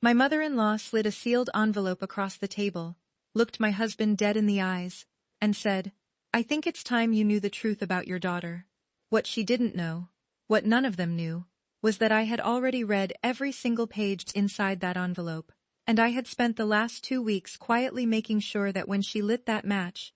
My mother-in-law slid a sealed envelope across the table, looked my husband dead in the eyes, and said, "I think it's time you knew the truth about your daughter." What she didn't know, what none of them knew, was that I had already read every single page inside that envelope, and I had spent the last 2 weeks quietly making sure that when she lit that match,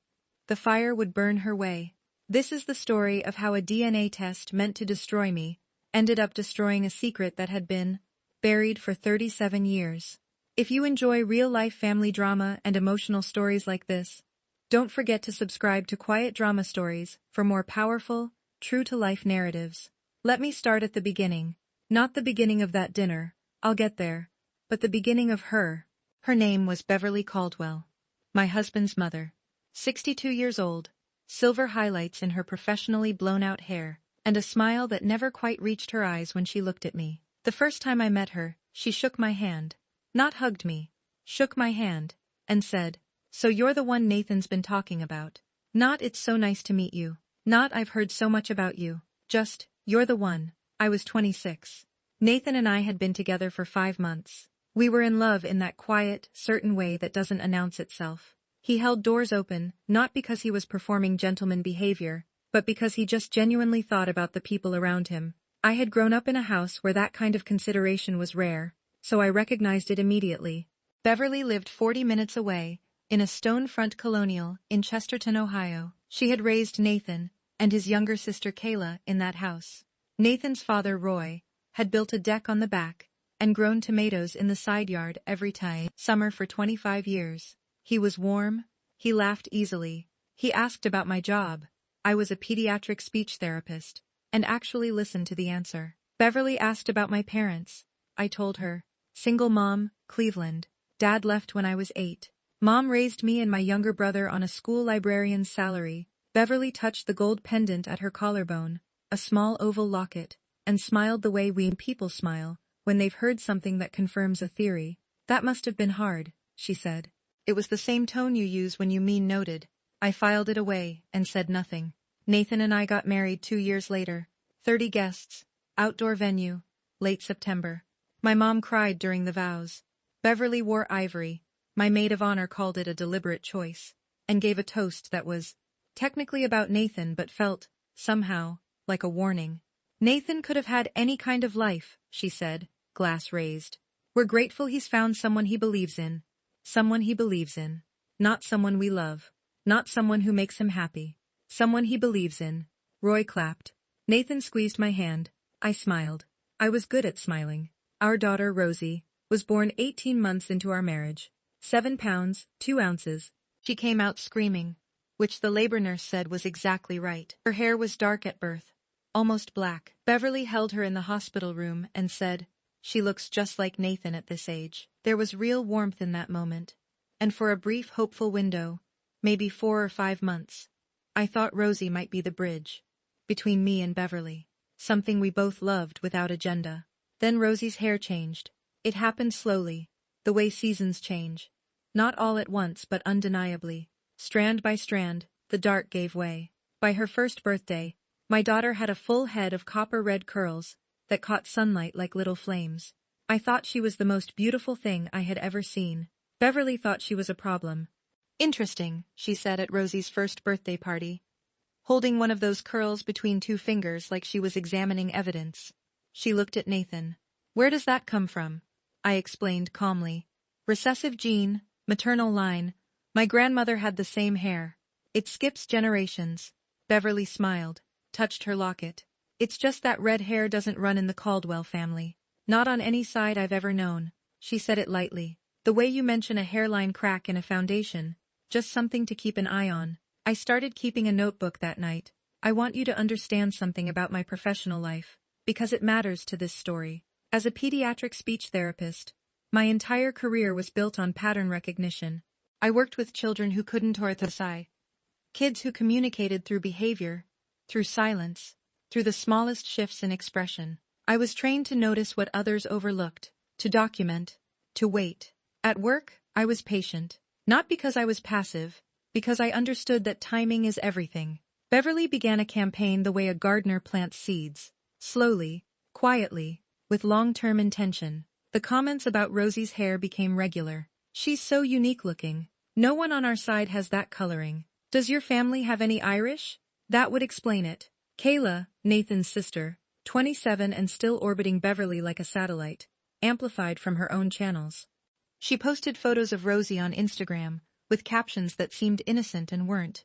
the fire would burn her way. This is the story of how a DNA test meant to destroy me ended up destroying a secret that had been buried for 37 years. If you enjoy real-life family drama and emotional stories like this, don't forget to subscribe to Quiet Drama Stories for more powerful, true-to-life narratives. Let me start at the beginning. Not the beginning of that dinner, I'll get there, but the beginning of her. Her name was Beverly Caldwell, my husband's mother. 62 years old, silver highlights in her professionally blown-out hair, and a smile that never quite reached her eyes when she looked at me. The first time I met her, she shook my hand. Not hugged me, shook my hand, and said, "So you're the one Nathan's been talking about." Not "it's so nice to meet you." Not "I've heard so much about you." Just, "You're the one." I was 26. Nathan and I had been together for 5 months. We were in love in that quiet, certain way that doesn't announce itself. He held doors open, not because he was performing gentleman behavior, but because he just genuinely thought about the people around him. I had grown up in a house where that kind of consideration was rare, so I recognized it immediately. Beverly lived 40 minutes away, in a stone-front colonial in Chesterton, Ohio. She had raised Nathan and his younger sister Kayla in that house. Nathan's father, Roy, had built a deck on the back and grown tomatoes in the side yard every summer for 25 years. He was warm, he laughed easily, he asked about my job. I was a pediatric speech therapist, and actually listened to the answer. Beverly asked about my parents. I told her. Single mom, Cleveland. Dad left when I was 8. Mom raised me and my younger brother on a school librarian's salary. Beverly touched the gold pendant at her collarbone, a small oval locket, and smiled the way we people smile when they've heard something that confirms a theory. "That must have been hard," she said. "It was the same tone you use when you mean noted." I filed it away and said nothing. Nathan and I got married 2 years later. 30 guests, outdoor venue, late September. My mom cried during the vows. Beverly wore ivory. My maid of honor called it a deliberate choice, and gave a toast that was technically about Nathan but felt, somehow, like a warning. "Nathan could have had any kind of life," she said, glass raised. "We're grateful he's found someone he believes in. Someone he believes in. Not someone we love. Not someone who makes him happy. Someone he believes in." Roy clapped. Nathan squeezed my hand. I smiled. I was good at smiling. Our daughter, Rosie, was born 18 months into our marriage. 7 pounds, 2 ounces. She came out screaming, which the labor nurse said was exactly right. Her hair was dark at birth, almost black. Beverly held her in the hospital room and said, "She looks just like Nathan at this age." There was real warmth in that moment, and for a brief hopeful window, maybe 4 or 5 months, I thought Rosie might be the bridge between me and Beverly, something we both loved without agenda. Then Rosie's hair changed. It happened slowly, the way seasons change. Not all at once but undeniably. Strand by strand, the dark gave way. By her first birthday, my daughter had a full head of copper-red curls that caught sunlight like little flames. I thought she was the most beautiful thing I had ever seen. Beverly thought she was a problem. "Interesting," she said at Rosie's first birthday party, holding one of those curls between 2 fingers like she was examining evidence. She looked at Nathan. "Where does that come from?" I explained calmly. "Recessive gene, maternal line. My grandmother had the same hair. It skips generations." Beverly smiled, touched her locket. "It's just that red hair doesn't run in the Caldwell family. Not on any side I've ever known." She said it lightly. "The way you mention a hairline crack in a foundation, just something to keep an eye on." I started keeping a notebook that night. "I want you to understand something about my professional life, because it matters to this story. As a pediatric speech therapist, my entire career was built on pattern recognition. I worked with children who couldn't orthosy, kids who communicated through behavior, through silence, through the smallest shifts in expression. I was trained to notice what others overlooked, to document, to wait. At work, I was patient. Not because I was passive, because I understood that timing is everything. Beverly began a campaign the way a gardener plants seeds, slowly, quietly, with long-term intention. The comments about Rosie's hair became regular. She's so unique looking. No one on our side has that coloring. Does your family have any Irish? That would explain it. Kayla, Nathan's sister, 27 and still orbiting Beverly like a satellite, amplified from her own channels. She posted photos of Rosie on Instagram, with captions that seemed innocent and weren't.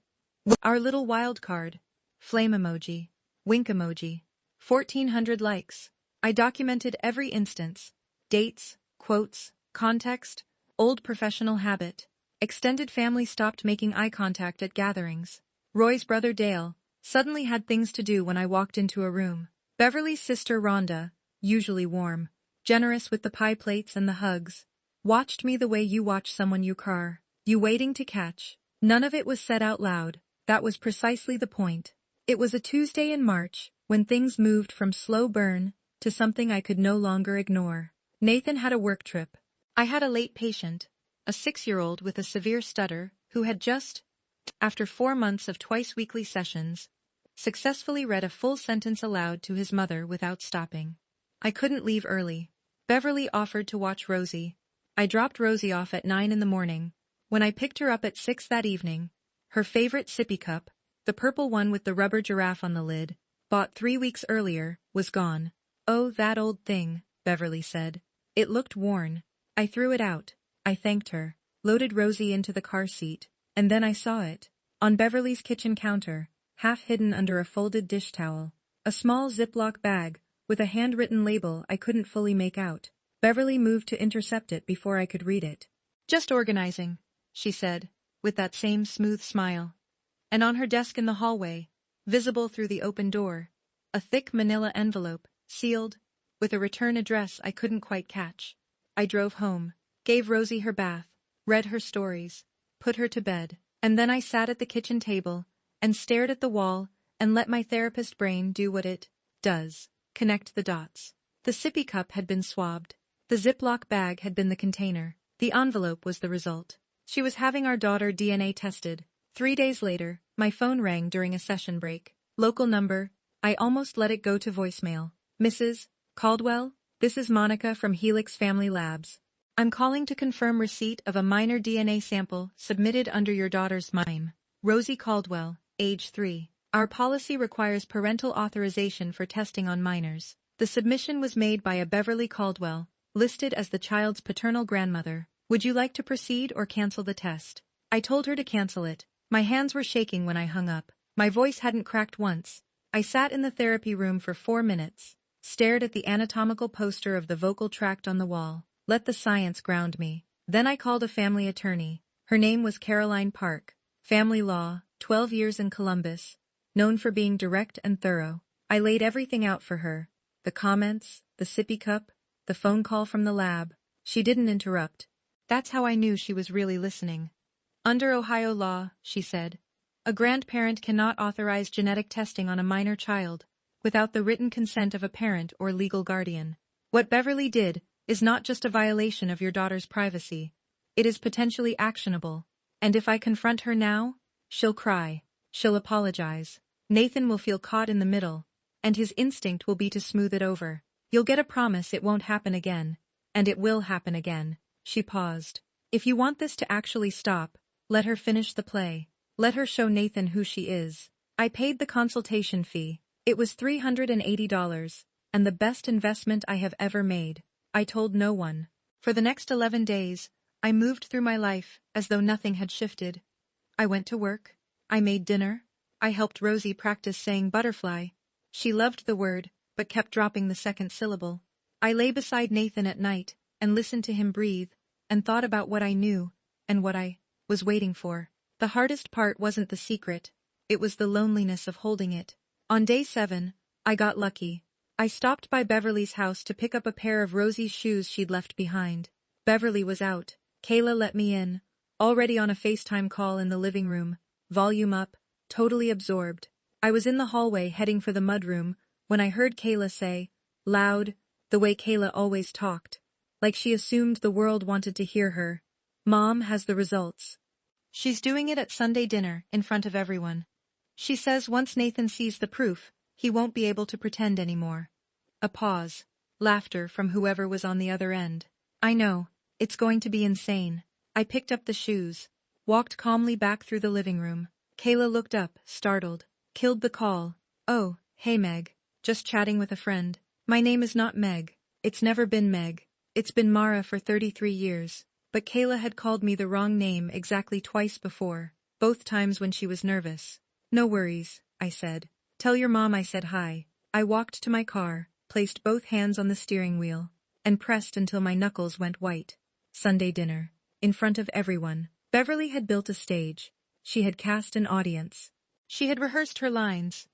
Our little wild card. Flame emoji. Wink emoji. 1,400 likes. I documented every instance. Dates, quotes, context, old professional habit. Extended family stopped making eye contact at gatherings. Roy's brother Dale suddenly had things to do when I walked into a room. Beverly's sister Rhonda, usually warm, generous with the pie plates and the hugs, watched me the way you watch someone you car. You waiting to catch. None of it was said out loud. That was precisely the point. It was a Tuesday in March, when things moved from slow burn to something I could no longer ignore. Nathan had a work trip. I had a late patient, a 6-year-old with a severe stutter, who had just, after 4 months of twice-weekly sessions, successfully read a full sentence aloud to his mother without stopping. I couldn't leave early. Beverly offered to watch Rosie. I dropped Rosie off at 9 in the morning. When I picked her up at 6 that evening, her favorite sippy cup, the purple one with the rubber giraffe on the lid, bought 3 weeks earlier, was gone. "Oh, that old thing," Beverly said. It looked worn. I threw it out. I thanked her, loaded Rosie into the car seat, and then I saw it. On Beverly's kitchen counter, half hidden under a folded dish towel, a small Ziploc bag, with a handwritten label I couldn't fully make out. Beverly moved to intercept it before I could read it. "Just organizing," she said, with that same smooth smile. And on her desk in the hallway, visible through the open door, a thick manila envelope, sealed, with a return address I couldn't quite catch. I drove home, gave Rosie her bath, read her stories, put her to bed, and then I sat at the kitchen table and stared at the wall and let my therapist brain do what it does, connect the dots. The sippy cup had been swabbed. The Ziploc bag had been the container. The envelope was the result. She was having our daughter DNA tested. 3 days later, my phone rang during a session break. Local number. I almost let it go to voicemail. "Mrs. Caldwell, this is Monica from Helix Family Labs. I'm calling to confirm receipt of a minor DNA sample submitted under your daughter's MIME. Rosie Caldwell, age 3. Our policy requires parental authorization for testing on minors. The submission was made by a Beverly Caldwell, listed as the child's paternal grandmother. Would you like to proceed or cancel the test?" I told her to cancel it. My hands were shaking when I hung up. My voice hadn't cracked once. I sat in the therapy room for 4 minutes, stared at the anatomical poster of the vocal tract on the wall, let the science ground me. Then I called a family attorney. Her name was Caroline Park. Family law, 12 years in Columbus, known for being direct and thorough. I laid everything out for her. The comments, the sippy cup, the phone call from the lab. She didn't interrupt. That's how I knew she was really listening. "Under Ohio law," she said, "a grandparent cannot authorize genetic testing on a minor child without the written consent of a parent or legal guardian. What Beverly did is not just a violation of your daughter's privacy. It is potentially actionable. And if I confront her now, she'll cry. She'll apologize. Nathan will feel caught in the middle, and his instinct will be to smooth it over. You'll get a promise it won't happen again. And it will happen again." She paused. "If you want this to actually stop, let her finish the play. Let her show Nathan who she is." I paid the consultation fee. It was $380, and the best investment I have ever made. I told no one. For the next 11 days, I moved through my life as though nothing had shifted. I went to work. I made dinner. I helped Rosie practice saying butterfly. She loved the word, but kept dropping the second syllable. I lay beside Nathan at night and listened to him breathe, and thought about what I knew and what I was waiting for. The hardest part wasn't the secret. It was the loneliness of holding it. On day 7, I got lucky. I stopped by Beverly's house to pick up a pair of Rosie's shoes she'd left behind. Beverly was out. Kayla let me in, already on a FaceTime call in the living room, volume up, totally absorbed. I was in the hallway heading for the mudroom when I heard Kayla say, loud, the way Kayla always talked, like she assumed the world wanted to hear her, "Mom has the results. She's doing it at Sunday dinner in front of everyone. She says once Nathan sees the proof, he won't be able to pretend anymore." A pause. laughter from whoever was on the other end. I know, it's going to be insane. I picked up the shoes, walked calmly back through the living room. Kayla looked up, startled. Killed the call. Oh, hey Meg. Just chatting with a friend. My name is not Meg. It's never been Meg. It's been Mara for 33 years. But Kayla had called me the wrong name exactly twice before, both times when she was nervous. No worries, I said. Tell your mom I said hi. I walked to my car, placed both hands on the steering wheel, and pressed until my knuckles went white. Sunday dinner. In front of everyone. Beverly had built a stage. She had cast an audience. She had rehearsed her lines.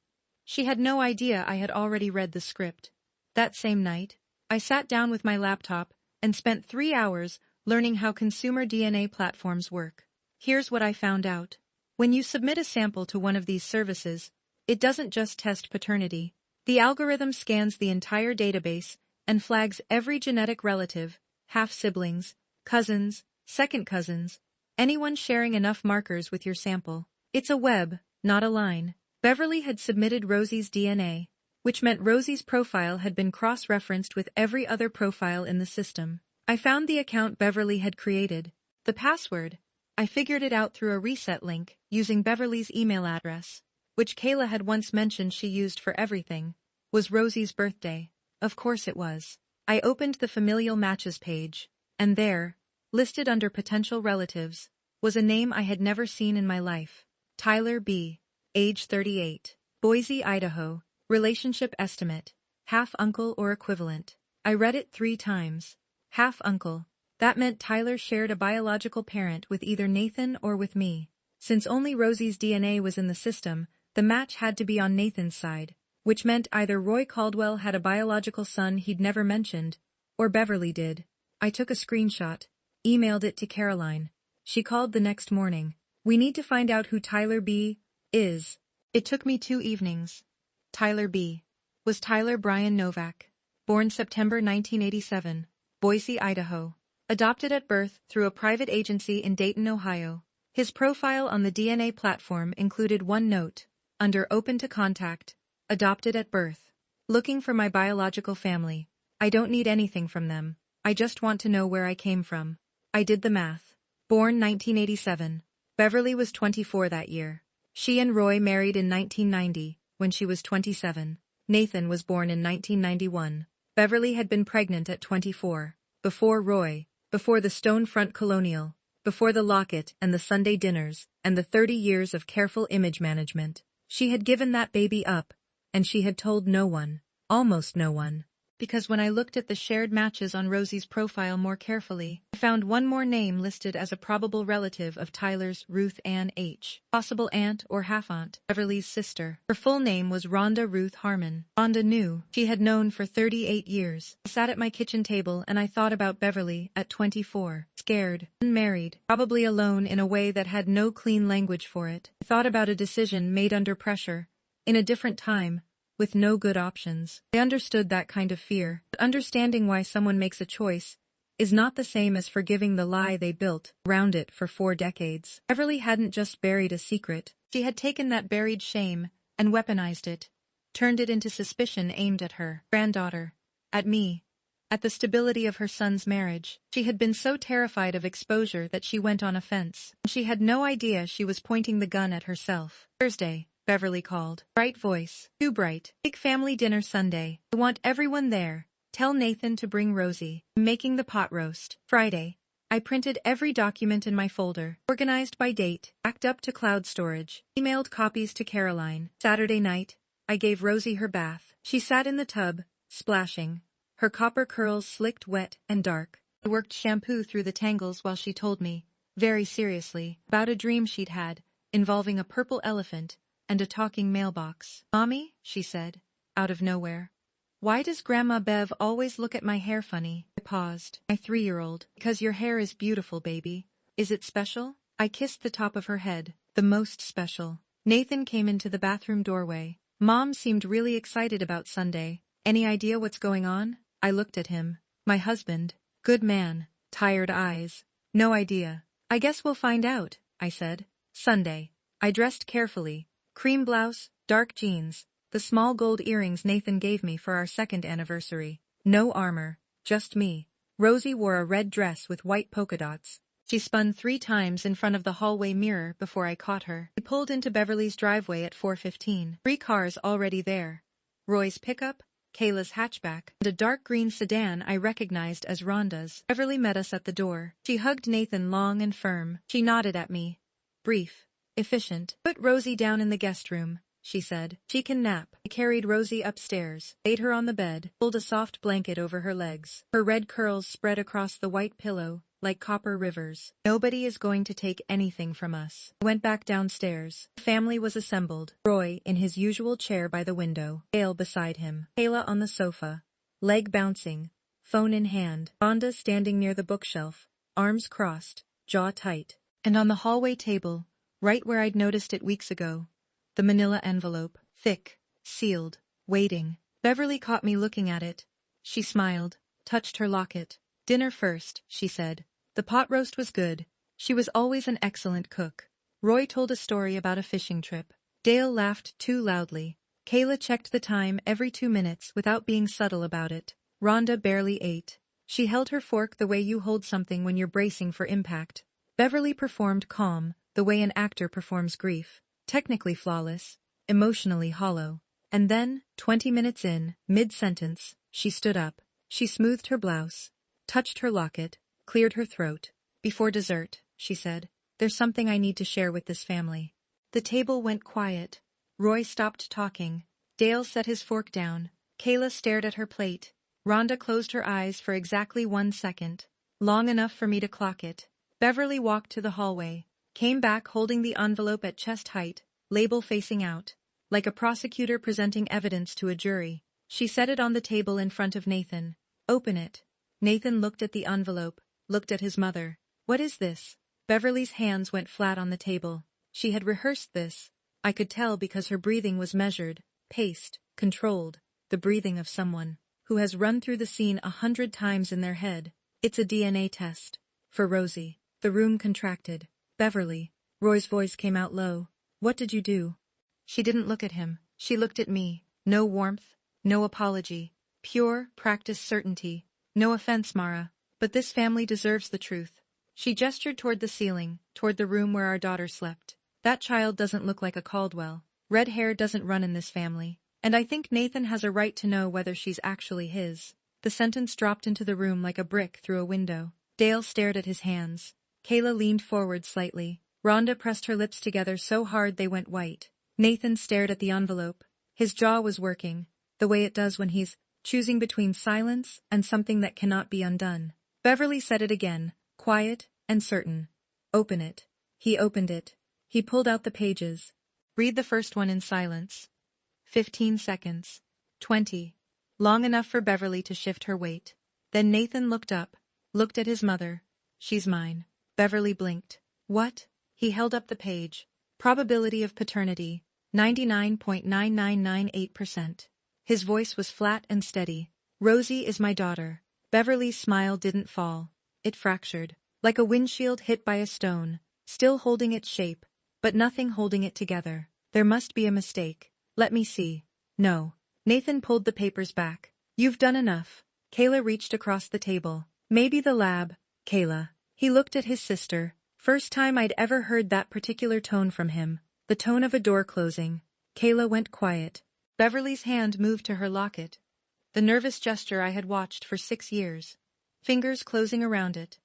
She had no idea I had already read the script. That same night, I sat down with my laptop and spent 3 hours learning how consumer DNA platforms work. Here's what I found out. When you submit a sample to one of these services, it doesn't just test paternity. The algorithm scans the entire database and flags every genetic relative, half-siblings, cousins, second cousins, anyone sharing enough markers with your sample. It's a web, not a line. Beverly had submitted Rosie's DNA, which meant Rosie's profile had been cross-referenced with every other profile in the system. I found the account Beverly had created. The password, I figured it out through a reset link using Beverly's email address, which Kayla had once mentioned she used for everything, was Rosie's birthday. Of course it was. I opened the familial matches page, and there, listed under potential relatives, was a name I had never seen in my life. Tyler B. Age 38. Boise, Idaho. Relationship estimate. Half-uncle or equivalent. I read it 3 times. Half-uncle. That meant Tyler shared a biological parent with either Nathan or with me. Since only Rosie's DNA was in the system, the match had to be on Nathan's side, which meant either Roy Caldwell had a biological son he'd never mentioned, or Beverly did. I took a screenshot, emailed it to Caroline. She called the next morning. We need to find out who Tyler B. is. It took me 2 evenings. Tyler B. was Tyler Brian Novak. Born September 1987. Boise, Idaho. Adopted at birth through a private agency in Dayton, Ohio. His profile on the DNA platform included one note, under Open to Contact, adopted at birth. Looking for my biological family. I don't need anything from them. I just want to know where I came from. I did the math. Born 1987. Beverly was 24 that year. She and Roy married in 1990, when she was 27. Nathan was born in 1991. Beverly had been pregnant at 24. Before Roy, before the Stonefront Colonial, before the locket and the Sunday dinners, and the 30 years of careful image management. She had given that baby up, and she had told no one, almost no one. Because when I looked at the shared matches on Rosie's profile more carefully, I found one more name listed as a probable relative of Tyler's, Ruth Ann H. Possible aunt or half-aunt, Beverly's sister. Her full name was Rhonda Ruth Harmon. Rhonda knew. She had known for 38 years. I sat at my kitchen table and I thought about Beverly at 24. Scared, unmarried, probably alone in a way that had no clean language for it. I thought about a decision made under pressure, in a different time, with no good options. I understood that kind of fear, but understanding why someone makes a choice is not the same as forgiving the lie they built around it for 4 decades. Beverly hadn't just buried a secret. She had taken that buried shame and weaponized it, turned it into suspicion aimed at her granddaughter, at me, at the stability of her son's marriage. She had been so terrified of exposure that she went on offense. She had no idea she was pointing the gun at herself. Thursday. Beverly called. Bright voice. Too bright. Big family dinner Sunday. I want everyone there. Tell Nathan to bring Rosie. I'm making the pot roast. Friday. I printed every document in my folder, organized by date, backed up to cloud storage, emailed copies to Caroline. Saturday night, I gave Rosie her bath. She sat in the tub, splashing, her copper curls slicked wet and dark. I worked shampoo through the tangles while she told me, very seriously, about a dream she'd had, involving a purple elephant and a talking mailbox. Mommy, she said, out of nowhere. Why does Grandma Bev always look at my hair funny? I paused. My 3-year-old. Because your hair is beautiful, baby. Is it special? I kissed the top of her head. The most special. Nathan came into the bathroom doorway. Mom seemed really excited about Sunday. Any idea what's going on? I looked at him. My husband. Good man. Tired eyes. No idea. I guess we'll find out, I said. Sunday. I dressed carefully. Cream blouse, dark jeans, the small gold earrings Nathan gave me for our 2nd anniversary. No armor, just me. Rosie wore a red dress with white polka dots. She spun 3 times in front of the hallway mirror before I caught her. We pulled into Beverly's driveway at 4:15. 3 cars already there. Roy's pickup, Kayla's hatchback, and a dark green sedan I recognized as Rhonda's. Beverly met us at the door. She hugged Nathan long and firm. She nodded at me. Brief. Efficient. Put Rosie down in the guest room, she said. She can nap. I carried Rosie upstairs, laid her on the bed, pulled a soft blanket over her legs. Her red curls spread across the white pillow, like copper rivers. Nobody is going to take anything from us. I went back downstairs. The family was assembled. Roy in his usual chair by the window, Dale beside him, Kayla on the sofa, leg bouncing, phone in hand, Rhonda standing near the bookshelf, arms crossed, jaw tight. And on the hallway table, right where I'd noticed it weeks ago, the manila envelope, thick, sealed, waiting. Beverly caught me looking at it. She smiled, touched her locket. Dinner first, she said. The pot roast was good. She was always an excellent cook. Roy told a story about a fishing trip. Dale laughed too loudly. Kayla checked the time every 2 minutes without being subtle about it. Rhonda barely ate. She held her fork the way you hold something when you're bracing for impact. Beverly performed calm, the way an actor performs grief. Technically flawless, emotionally hollow. And then, 20 minutes in, mid-sentence, she stood up. She smoothed her blouse, touched her locket, cleared her throat. Before dessert, she said, there's something I need to share with this family. The table went quiet. Roy stopped talking. Dale set his fork down. Kayla stared at her plate. Rhonda closed her eyes for exactly 1 second. Long enough for me to clock it. Beverly walked to the hallway, came back holding the envelope at chest height, label facing out, like a prosecutor presenting evidence to a jury. She set it on the table in front of Nathan. Open it. Nathan looked at the envelope, looked at his mother. What is this? Beverly's hands went flat on the table. She had rehearsed this. I could tell because her breathing was measured, paced, controlled, the breathing of someone who has run through the scene 100 times in their head. It's a DNA test. For Rosie. The room contracted. Beverly. Roy's voice came out low. What did you do? She didn't look at him. She looked at me. No warmth, no apology. Pure, practiced certainty. No offense, Mara, but this family deserves the truth. She gestured toward the ceiling, toward the room where our daughter slept. That child doesn't look like a Caldwell. Red hair doesn't run in this family. And I think Nathan has a right to know whether she's actually his. The sentence dropped into the room like a brick through a window. Dale stared at his hands. Kayla leaned forward slightly. Rhonda pressed her lips together so hard they went white. Nathan stared at the envelope. His jaw was working, the way it does when he's choosing between silence and something that cannot be undone. Beverly said it again, quiet and certain. Open it. He opened it. He pulled out the pages. Read the first one in silence. 15 seconds. 20. Long enough for Beverly to shift her weight. Then Nathan looked up, looked at his mother. She's mine. Beverly blinked. What? He held up the page. Probability of paternity, 99.9998%. His voice was flat and steady. Rosie is my daughter. Beverly's smile didn't fall. It fractured, like a windshield hit by a stone, still holding its shape, but nothing holding it together. There must be a mistake. Let me see. No. Nathan pulled the papers back. You've done enough. Kayla reached across the table. Maybe the lab, Kayla. He looked at his sister. First time I'd ever heard that particular tone from him. The tone of a door closing. Kayla went quiet. Beverly's hand moved to her locket. The nervous gesture I had watched for 6 years. Fingers closing around it.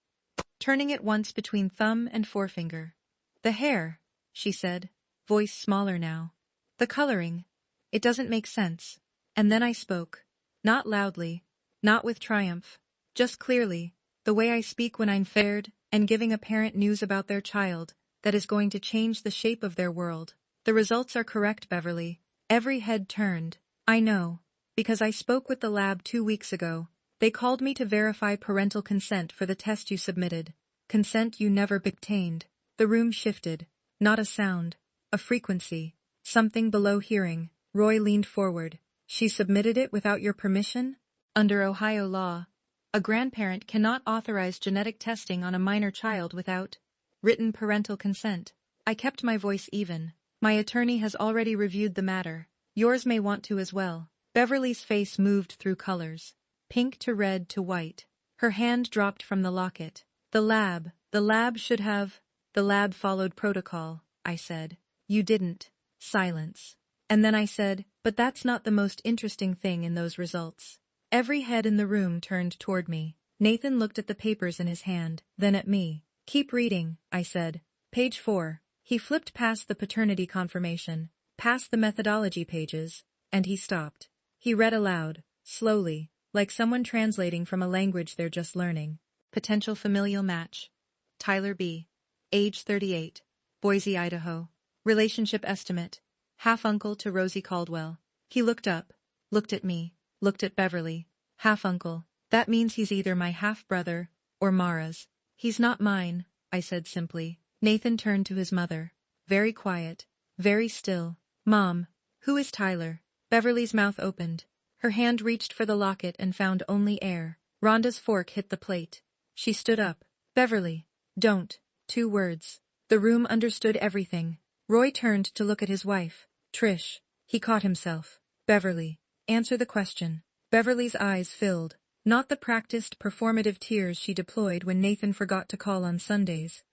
Turning it once between thumb and forefinger. The hair, she said, voice smaller now. The coloring. It doesn't make sense. And then I spoke. Not loudly. Not with triumph. Just clearly. The way I speak when I'm fared, and giving a parent news about their child, that is going to change the shape of their world. The results are correct, Beverly. Every head turned. I know. Because I spoke with the lab 2 weeks ago. They called me to verify parental consent for the test you submitted. Consent you never obtained. The room shifted. Not a sound. A frequency. Something below hearing. Roy leaned forward. She submitted it without your permission? Under Ohio law, a grandparent cannot authorize genetic testing on a minor child without written parental consent. I kept my voice even. My attorney has already reviewed the matter. Yours may want to as well. Beverly's face moved through colors. pink to red to white. Her hand dropped from the locket. The lab should have. The lab followed protocol, I said. You didn't. Silence. And then I said, but that's not the most interesting thing in those results. Every head in the room turned toward me. Nathan looked at the papers in his hand, then at me. Keep reading, I said. Page 4. He flipped past the paternity confirmation, past the methodology pages, and he stopped. He read aloud, slowly, like someone translating from a language they're just learning. Potential familial match. Tyler B. Age 38. Boise, Idaho. Relationship estimate. Half-uncle to Rosie Caldwell. He looked up, looked at me, looked at Beverly. Half-uncle. That means he's either my half-brother or Mara's. He's not mine, I said simply. Nathan turned to his mother. Very quiet, very still. Mom, who is Tyler? Beverly's mouth opened. Her hand reached for the locket and found only air. Rhonda's fork hit the plate. She stood up. Beverly. Don't. 2 words. The room understood everything. Roy turned to look at his wife. Trish. He caught himself. Beverly. Answer the question. Beverly's eyes filled. Not the practiced performative tears she deployed when Nathan forgot to call on Sundays.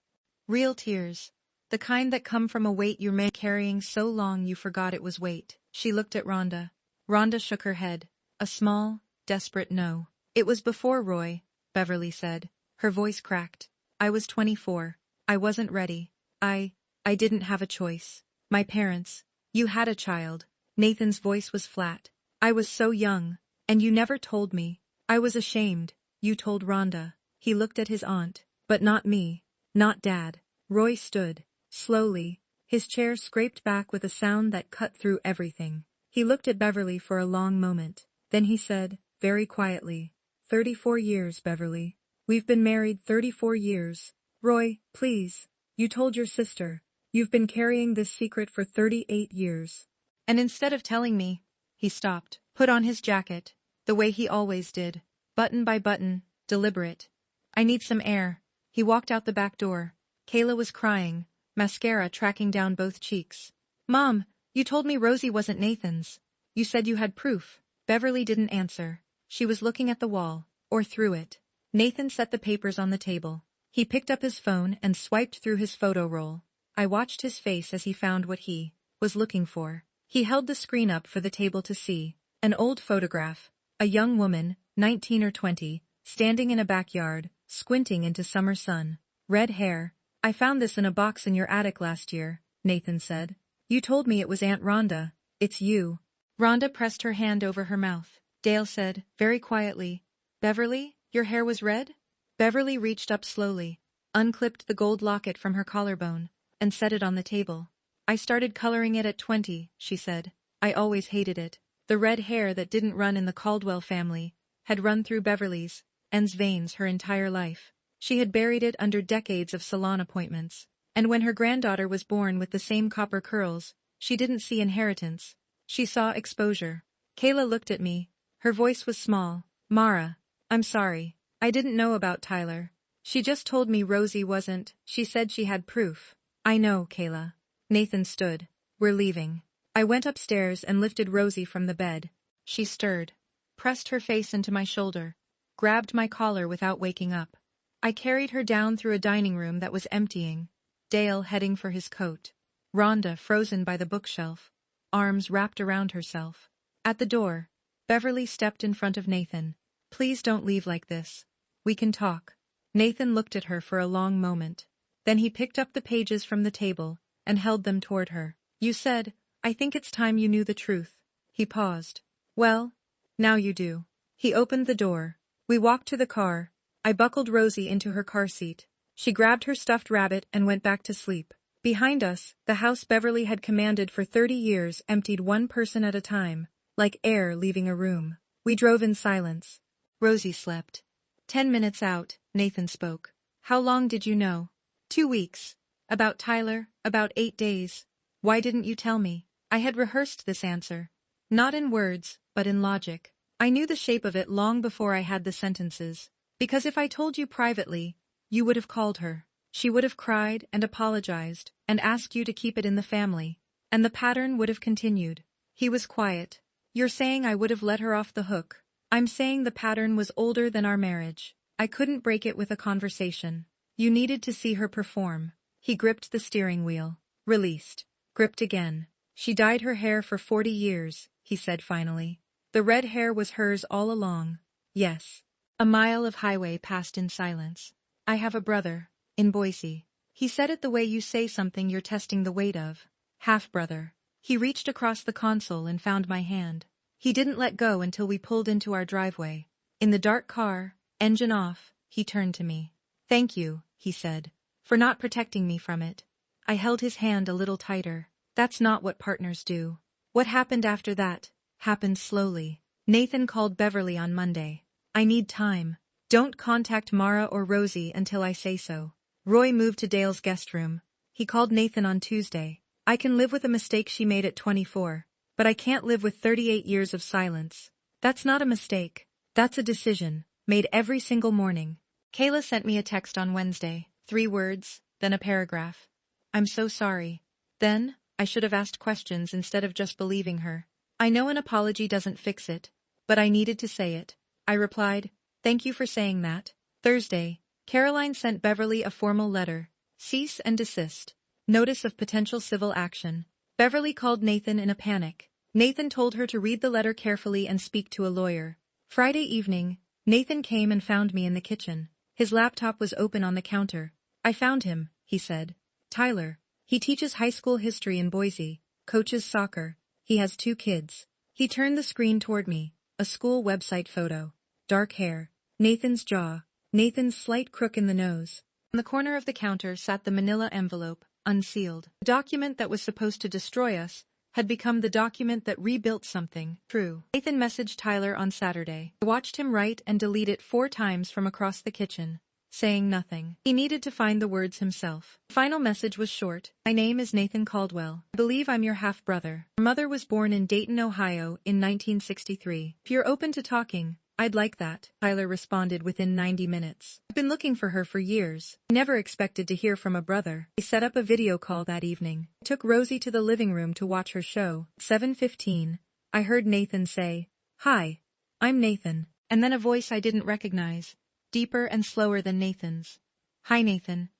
Real tears. The kind that come from a weight you're carrying so long you forgot it was weight. She looked at Rhonda. Rhonda shook her head. A small, desperate no. It was before Roy, Beverly said. Her voice cracked. I was 24. I wasn't ready. I didn't have a choice. My parents. You had a child. Nathan's voice was flat. I was so young. And you never told me. I was ashamed. You told Rhonda. He looked at his aunt. But not me. Not Dad. Roy stood. Slowly. His chair scraped back with a sound that cut through everything. He looked at Beverly for a long moment. Then he said, very quietly, 34 years, Beverly. We've been married 34 years. Roy, please. You told your sister. You've been carrying this secret for 38 years. And instead of telling me, he stopped, put on his jacket, the way he always did, button by button, deliberate. I need some air. He walked out the back door. Kayla was crying, mascara tracking down both cheeks. Mom, you told me Rosie wasn't Nathan's. You said you had proof. Beverly didn't answer. She was looking at the wall, or through it. Nathan set the papers on the table. He picked up his phone and swiped through his photo roll. I watched his face as he found what he was looking for. He held the screen up for the table to see. An old photograph. A young woman, 19 or 20, standing in a backyard, squinting into summer sun. Red hair. I found this in a box in your attic last year, Nathan said. You told me it was Aunt Rhonda. It's you. Rhonda pressed her hand over her mouth. Dale said, very quietly, Beverly, your hair was red? Beverly reached up slowly, unclipped the gold locket from her collarbone, and set it on the table. I started coloring it at 20, she said. I always hated it. The red hair that didn't run in the Caldwell family had run through Beverly's veins her entire life. She had buried it under decades of salon appointments. And when her granddaughter was born with the same copper curls, she didn't see inheritance. She saw exposure. Kayla looked at me. Her voice was small. Mara, I'm sorry. I didn't know about Tyler. She just told me Rosie wasn't. She said she had proof. I know, Kayla. Nathan stood. We're leaving. I went upstairs and lifted Rosie from the bed. She stirred, pressed her face into my shoulder, grabbed my collar without waking up. I carried her down through a dining room that was emptying. Dale heading for his coat. Rhonda frozen by the bookshelf, arms wrapped around herself. At the door, Beverly stepped in front of Nathan. Please don't leave like this. We can talk. Nathan looked at her for a long moment. Then he picked up the pages from the table and held them toward her. You said, I think it's time you knew the truth. He paused. Well, now you do. He opened the door. We walked to the car. I buckled Rosie into her car seat. She grabbed her stuffed rabbit and went back to sleep. Behind us, the house Beverly had commanded for 30 years emptied one person at a time, like air leaving a room. We drove in silence. Rosie slept. 10 minutes out, Nathan spoke. How long did you know? 2 weeks. About Tyler, about 8 days. Why didn't you tell me? I had rehearsed this answer. Not in words, but in logic. I knew the shape of it long before I had the sentences. Because if I told you privately, you would have called her. She would have cried and apologized and asked you to keep it in the family. And the pattern would have continued. He was quiet. You're saying I would have let her off the hook? I'm saying the pattern was older than our marriage. I couldn't break it with a conversation. You needed to see her perform. He gripped the steering wheel. Released. Gripped again. She dyed her hair for 40 years, he said finally. The red hair was hers all along. Yes. A mile of highway passed in silence. I have a brother. In Boise. He said it the way you say something you're testing the weight of. Half-brother. He reached across the console and found my hand. He didn't let go until we pulled into our driveway. In the dark car, engine off, he turned to me. Thank you, he said, for not protecting me from it. I held his hand a little tighter. That's not what partners do. What happened after that happened slowly. Nathan called Beverly on Monday. I need time. Don't contact Mara or Rosie until I say so. Roy moved to Dale's guest room. He called Nathan on Tuesday. I can live with a mistake she made at 24, but I can't live with 38 years of silence. That's not a mistake. That's a decision, made every single morning. Kayla sent me a text on Wednesday. 3 words, then a paragraph. I'm so sorry. Then, I should have asked questions instead of just believing her. I know an apology doesn't fix it, but I needed to say it. I replied, thank you for saying that. Thursday, Caroline sent Beverly a formal letter. Cease and desist. Notice of potential civil action. Beverly called Nathan in a panic. Nathan told her to read the letter carefully and speak to a lawyer. Friday evening, Nathan came and found me in the kitchen. His laptop was open on the counter. I found him, he said. Tyler. He teaches high school history in Boise, coaches soccer. He has 2 kids. He turned the screen toward me. A school website photo. Dark hair. Nathan's jaw. Nathan's slight crook in the nose. On the corner of the counter sat the manila envelope, unsealed. The document that was supposed to destroy us had become the document that rebuilt something true. Nathan messaged Tyler on Saturday. I watched him write and delete it 4 times from across the kitchen, saying nothing. He needed to find the words himself. The final message was short. My name is Nathan Caldwell. I believe I'm your half-brother. Your mother was born in Dayton, Ohio in 1963. If you're open to talking, I'd like that, Tyler responded within 90 minutes. I've been looking for her for years. I never expected to hear from a brother. They set up a video call that evening. I took Rosie to the living room to watch her show. At 7:15, I heard Nathan say, "Hi, I'm Nathan," and then a voice I didn't recognize, deeper and slower than Nathan's. "Hi Nathan.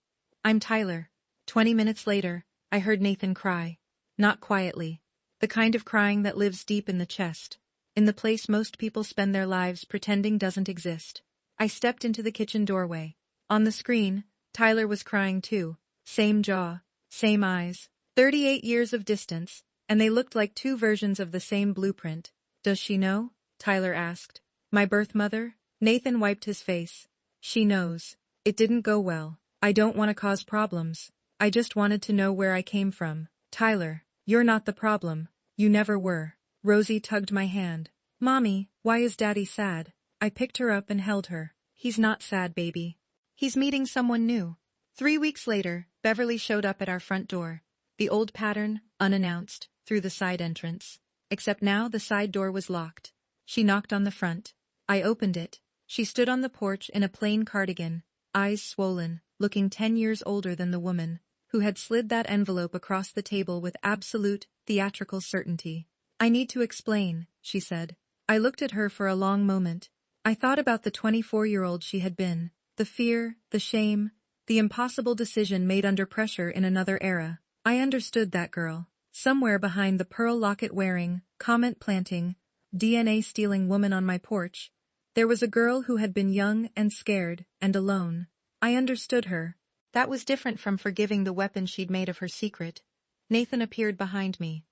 I'm Tyler." 20 minutes later, I heard Nathan cry. Not quietly. The kind of crying that lives deep in the chest. In the place most people spend their lives pretending doesn't exist. I stepped into the kitchen doorway. On the screen, Tyler was crying too. Same jaw, same eyes. 38 years of distance, and they looked like 2 versions of the same blueprint. Does she know? Tyler asked. My birth mother? Nathan wiped his face. She knows. It didn't go well. I don't want to cause problems. I just wanted to know where I came from. Tyler, you're not the problem. You never were. Rosie tugged my hand. Mommy, why is Daddy sad? I picked her up and held her. He's not sad, baby. He's meeting someone new. 3 weeks later, Beverly showed up at our front door. The old pattern, unannounced, through the side entrance. Except now the side door was locked. She knocked on the front. I opened it. She stood on the porch in a plain cardigan, eyes swollen, looking 10 years older than the woman who had slid that envelope across the table with absolute, theatrical certainty. I need to explain, she said. I looked at her for a long moment. I thought about the 24-year-old she had been, the fear, the shame, the impossible decision made under pressure in another era. I understood that girl. Somewhere behind the pearl locket-wearing, comment-planting, DNA-stealing woman on my porch, there was a girl who had been young and scared and alone. I understood her. That was different from forgiving the weapon she'd made of her secret. Nathan appeared behind me.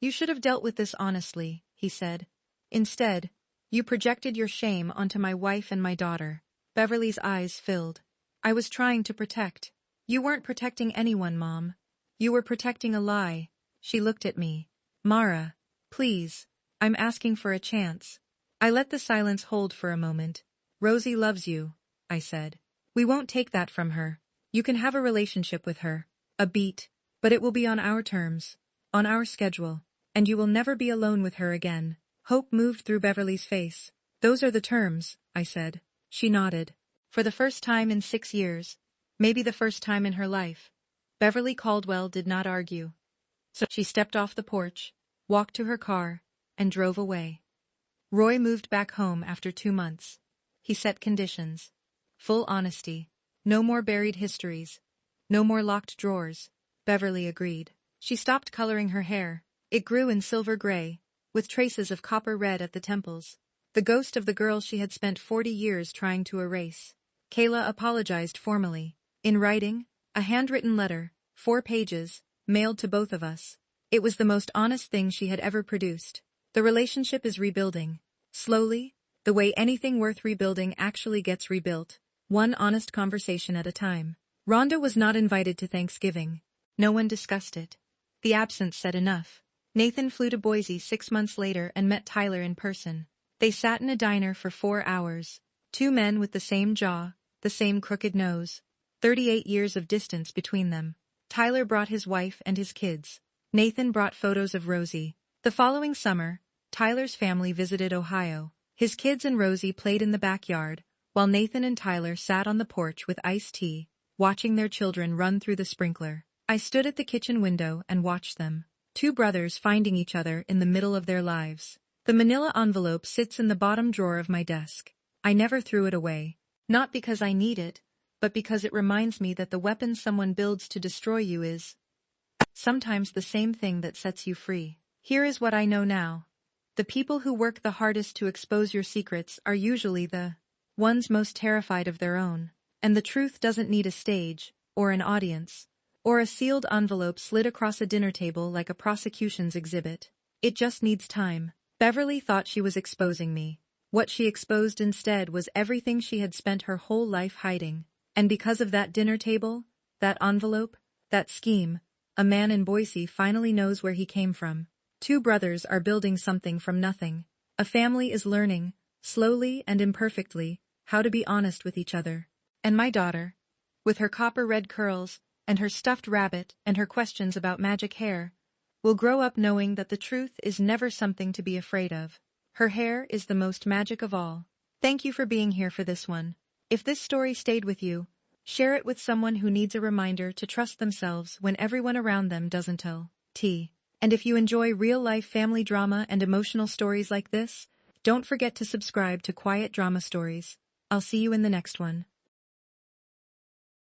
You should have dealt with this honestly, he said. Instead, you projected your shame onto my wife and my daughter. Beverly's eyes filled. I was trying to protect. You weren't protecting anyone, Mom. You were protecting a lie. She looked at me. Mara, please. I'm asking for a chance. I let the silence hold for a moment. Rosie loves you, I said. We won't take that from her. You can have a relationship with her. A beat. But it will be on our terms. On our schedule. And you will never be alone with her again. Hope moved through Beverly's face. Those are the terms, I said. She nodded. For the first time in 6 years. Maybe the first time in her life. Beverly Caldwell did not argue. So she stepped off the porch, walked to her car, and drove away. Roy moved back home after 2 months. He set conditions. Full honesty. No more buried histories. No more locked drawers. Beverly agreed. She stopped coloring her hair. It grew in silver gray, with traces of copper red at the temples. The ghost of the girl she had spent 40 years trying to erase. Kayla apologized formally. In writing, a handwritten letter, 4 pages, mailed to both of us. It was the most honest thing she had ever produced. The relationship is rebuilding. Slowly, the way anything worth rebuilding actually gets rebuilt, one honest conversation at a time. Rhonda was not invited to Thanksgiving. No one discussed it. The absence said enough. Nathan flew to Boise 6 months later and met Tyler in person. They sat in a diner for 4 hours. 2 men with the same jaw, the same crooked nose. 38 years of distance between them. Tyler brought his wife and his kids. Nathan brought photos of Rosie. The following summer, Tyler's family visited Ohio. His kids and Rosie played in the backyard, while Nathan and Tyler sat on the porch with iced tea, watching their children run through the sprinkler. I stood at the kitchen window and watched them. 2 brothers finding each other in the middle of their lives. The manila envelope sits in the bottom drawer of my desk. I never threw it away. Not because I need it, but because it reminds me that the weapon someone builds to destroy you is sometimes the same thing that sets you free. Here is what I know now. The people who work the hardest to expose your secrets are usually the ones most terrified of their own. And the truth doesn't need a stage, or an audience, or a sealed envelope slid across a dinner table like a prosecution's exhibit. It just needs time. Beverly thought she was exposing me. What she exposed instead was everything she had spent her whole life hiding. And because of that dinner table, that envelope, that scheme, a man in Boise finally knows where he came from. 2 brothers are building something from nothing. A family is learning, slowly and imperfectly, how to be honest with each other. And my daughter, with her copper-red curls, and her stuffed rabbit, and her questions about magic hair, will grow up knowing that the truth is never something to be afraid of. Her hair is the most magic of all. Thank you for being here for this one. If this story stayed with you, share it with someone who needs a reminder to trust themselves when everyone around them doesn't. And if you enjoy real-life family drama and emotional stories like this, don't forget to subscribe to Quiet Drama Stories. I'll see you in the next one.